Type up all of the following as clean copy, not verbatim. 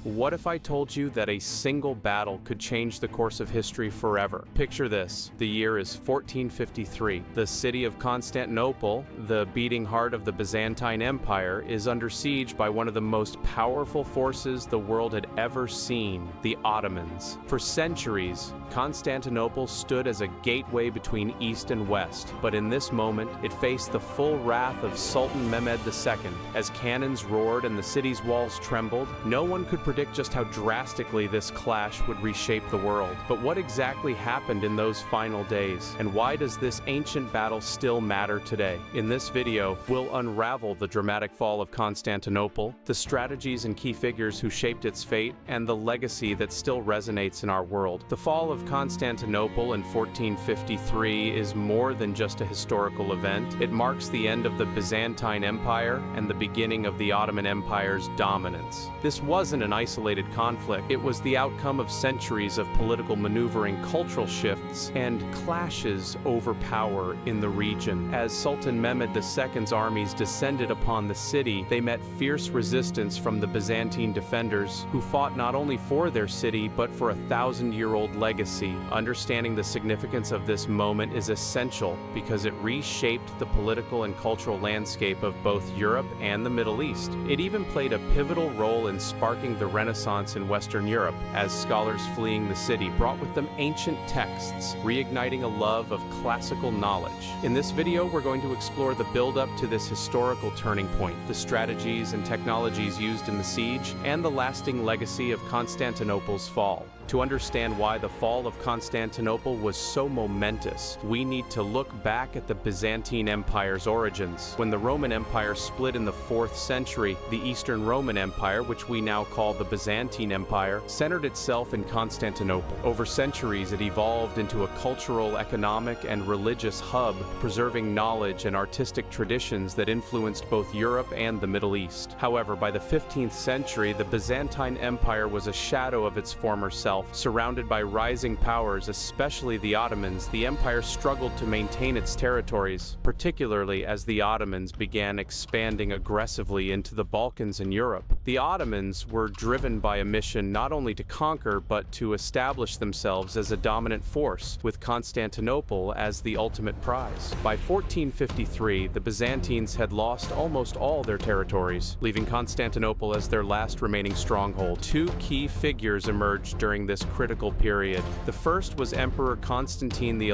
What if I told you that a single battle could change the course of history forever? Picture this. The year is 1453. The city of Constantinople, the beating heart of the Byzantine Empire, is under siege by one of the most powerful forces the world had ever seen, the Ottomans. For centuries, Constantinople stood as a gateway between East and West, but in this moment, it faced the full wrath of Sultan Mehmed II. As cannons roared and the city's walls trembled, no one could predict just how drastically this clash would reshape the world. But what exactly happened in those final days? And why does this ancient battle still matter today? In this video, we'll unravel the dramatic fall of Constantinople, the strategies and key figures who shaped its fate, and the legacy that still resonates in our world. The fall of Constantinople in 1453 is more than just a historical event. It marks the end of the Byzantine Empire and the beginning of the Ottoman Empire's dominance. This wasn't an isolated conflict. It was the outcome of centuries of political maneuvering, cultural shifts, and clashes over power in the region. As Sultan Mehmed II's armies descended upon the city, they met fierce resistance from the Byzantine defenders, who fought not only for their city, but for a 1,000-year-old legacy. Understanding the significance of this moment is essential because it reshaped the political and cultural landscape of both Europe and the Middle East. It even played a pivotal role in sparking the Renaissance in Western Europe, as scholars fleeing the city brought with them ancient texts, reigniting a love of classical knowledge. In this video, we're going to explore the build-up to this historical turning point, the strategies and technologies used in the siege, and the lasting legacy of Constantinople's fall. To understand why the fall of Constantinople was so momentous, we need to look back at the Byzantine Empire's origins. When the Roman Empire split in the 4th century, the Eastern Roman Empire, which we now call the Byzantine Empire, centered itself in Constantinople. Over centuries, it evolved into a cultural, economic, and religious hub, preserving knowledge and artistic traditions that influenced both Europe and the Middle East. However, by the 15th century, the Byzantine Empire was a shadow of its former self. Surrounded by rising powers, especially the Ottomans, the empire struggled to maintain its territories, particularly as the Ottomans began expanding aggressively into the Balkans and Europe. The Ottomans were driven by a mission not only to conquer, but to establish themselves as a dominant force, with Constantinople as the ultimate prize. By 1453, the Byzantines had lost almost all their territories, leaving Constantinople as their last remaining stronghold. Two key figures emerged during this critical period. The first was Emperor Constantine XI,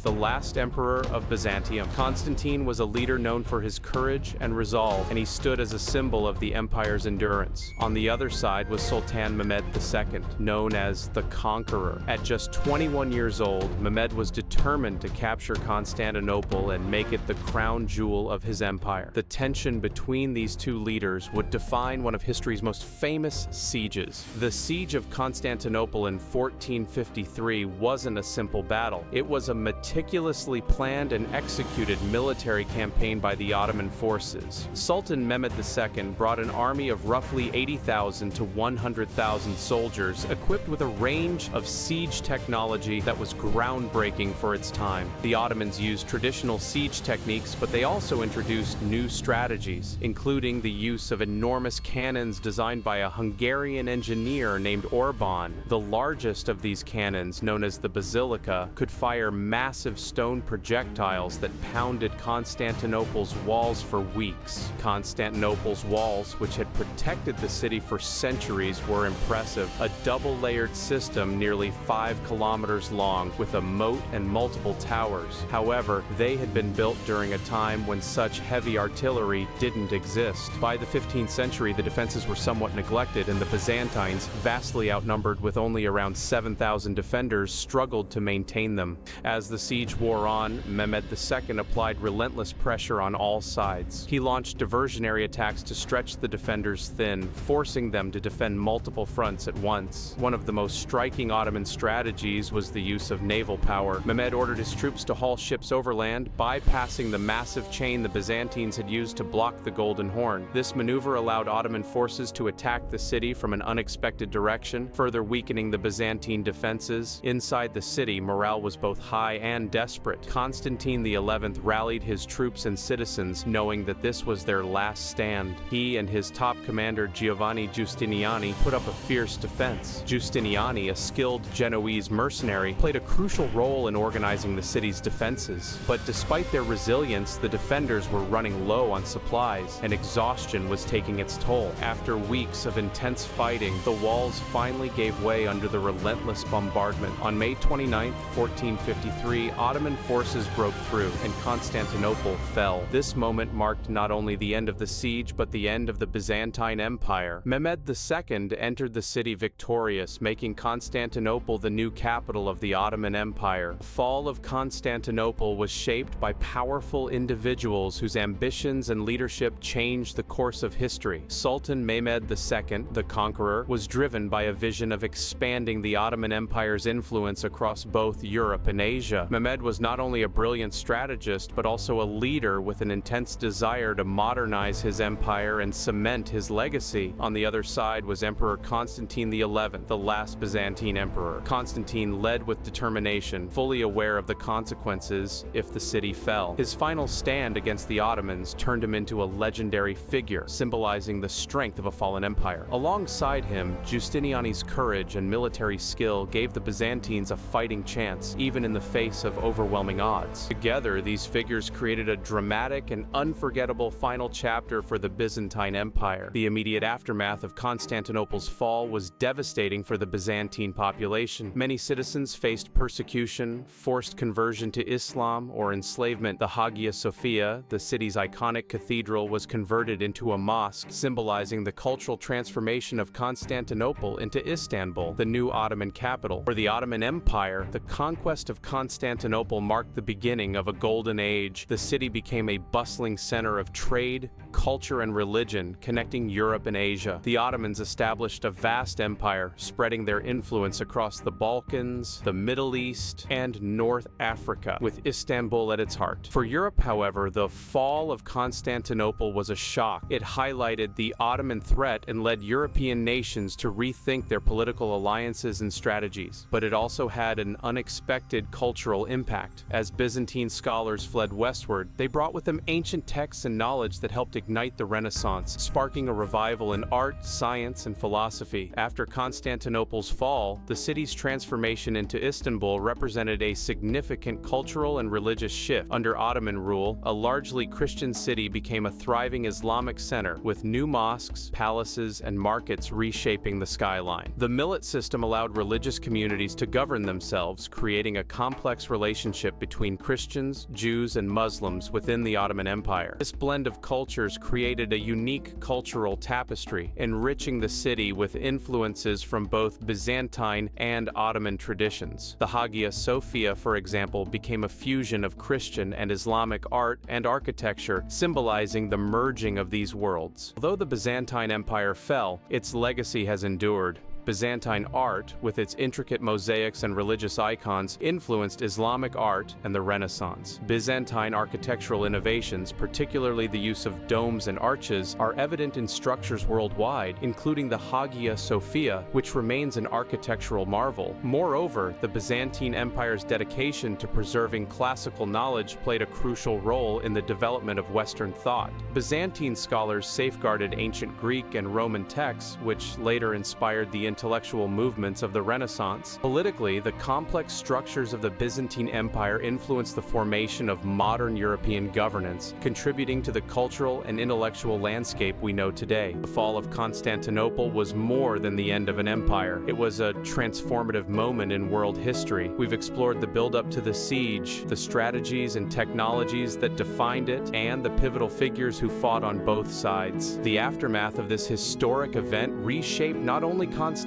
the last emperor of Byzantium. Constantine was a leader known for his courage and resolve, and he stood as a symbol of the empire's endurance. On the other side was Sultan Mehmed II, known as the Conqueror. At just 21 years old, Mehmed was determined to capture Constantinople and make it the crown jewel of his empire. The tension between these two leaders would define one of history's most famous sieges. The Siege of Constantinople in 1453 wasn't a simple battle. It was a meticulously planned and executed military campaign by the Ottoman forces. Sultan Mehmed II brought an army of roughly 80,000 to 100,000 soldiers, equipped with a range of siege technology that was groundbreaking for its time. The Ottomans used traditional siege techniques, but they also introduced new strategies, including the use of enormous cannons designed by a Hungarian engineer named Orban. The largest of these cannons, known as the Basilica, could fire massive stone projectiles that pounded Constantinople's walls for weeks. Constantinople's walls, which had protected the city for centuries, were impressive. A double-layered system nearly 5 kilometers long, with a moat and multiple towers. However, they had been built during a time when such heavy artillery didn't exist. By the 15th century, the defenses were somewhat neglected, and the Byzantines, vastly outnumbered with only around 7,000 defenders, struggled to maintain them. As the siege wore on, Mehmed II applied relentless pressure on all sides. He launched diversionary attacks to stretch the defenders thin, forcing them to defend multiple fronts at once. One of the most striking Ottoman strategies was the use of naval power. Mehmed ordered his troops to haul ships overland, bypassing the massive chain the Byzantines had used to block the Golden Horn. This maneuver allowed Ottoman forces to attack the city from an unexpected direction, further weakening weakening the Byzantine defenses. Inside the city, morale was both high and desperate. Constantine XI rallied his troops and citizens, knowing that this was their last stand. He and his top commander Giovanni Giustiniani put up a fierce defense. Giustiniani, a skilled Genoese mercenary, played a crucial role in organizing the city's defenses. But despite their resilience, the defenders were running low on supplies, and exhaustion was taking its toll. After weeks of intense fighting, the walls finally gave way under the relentless bombardment. On May 29, 1453, Ottoman forces broke through, and Constantinople fell. This moment marked not only the end of the siege, but the end of the Byzantine Empire. Mehmed II entered the city victorious, making Constantinople the new capital of the Ottoman Empire. The fall of Constantinople was shaped by powerful individuals whose ambitions and leadership changed the course of history. Sultan Mehmed II, the Conqueror, was driven by a vision of expanding the Ottoman Empire's influence across both Europe and Asia. Mehmed was not only a brilliant strategist, but also a leader with an intense desire to modernize his empire and cement his legacy. On the other side was Emperor Constantine XI, the last Byzantine emperor. Constantine led with determination, fully aware of the consequences if the city fell. His final stand against the Ottomans turned him into a legendary figure, symbolizing the strength of a fallen empire. Alongside him, Giustiniani's courage and military skill gave the Byzantines a fighting chance, even in the face of overwhelming odds. Together, these figures created a dramatic and unforgettable final chapter for the Byzantine Empire. The immediate aftermath of Constantinople's fall was devastating for the Byzantine population. Many citizens faced persecution, forced conversion to Islam, or enslavement. The Hagia Sophia, the city's iconic cathedral, was converted into a mosque, symbolizing the cultural transformation of Constantinople into Istanbul, the new Ottoman capital. For the Ottoman Empire, the conquest of Constantinople marked the beginning of a golden age. The city became a bustling center of trade, culture, and religion, connecting Europe and Asia. The Ottomans established a vast empire, spreading their influence across the Balkans, the Middle East, and North Africa, with Istanbul at its heart. For Europe, however, the fall of Constantinople was a shock. It highlighted the Ottoman threat and led European nations to rethink their political alliances and strategies. But it also had an unexpected cultural impact. As Byzantine scholars fled westward, they brought with them ancient texts and knowledge that helped ignite the Renaissance, sparking a revival in art, science, and philosophy. After Constantinople's fall, the city's transformation into Istanbul represented a significant cultural and religious shift. Under Ottoman rule, a largely Christian city became a thriving Islamic center, with new mosques, palaces, and markets reshaping the skyline. The millet system allowed religious communities to govern themselves, creating a complex relationship between Christians, Jews, and Muslims within the Ottoman Empire. This blend of cultures created a unique cultural tapestry, enriching the city with influences from both Byzantine and Ottoman traditions. The Hagia Sophia, for example, became a fusion of Christian and Islamic art and architecture, symbolizing the merging of these worlds. Although the Byzantine Empire fell, its legacy has endured. Byzantine art, with its intricate mosaics and religious icons, influenced Islamic art and the Renaissance. Byzantine architectural innovations, particularly the use of domes and arches, are evident in structures worldwide, including the Hagia Sophia, which remains an architectural marvel. Moreover, the Byzantine Empire's dedication to preserving classical knowledge played a crucial role in the development of Western thought. Byzantine scholars safeguarded ancient Greek and Roman texts, which later inspired the intellectual movements of the Renaissance. Politically, the complex structures of the Byzantine Empire influenced the formation of modern European governance, contributing to the cultural and intellectual landscape we know today. The fall of Constantinople was more than the end of an empire. It was a transformative moment in world history. We've explored the build-up to the siege, the strategies and technologies that defined it, and the pivotal figures who fought on both sides. The aftermath of this historic event reshaped not only Constantinople,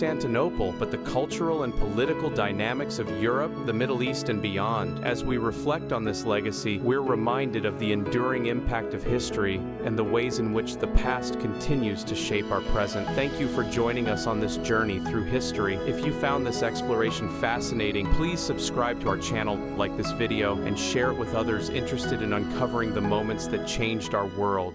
but the cultural and political dynamics of Europe, the Middle East, and beyond. As we reflect on this legacy, we're reminded of the enduring impact of history and the ways in which the past continues to shape our present. Thank you for joining us on this journey through history. If you found this exploration fascinating, please subscribe to our channel, like this video, and share it with others interested in uncovering the moments that changed our world.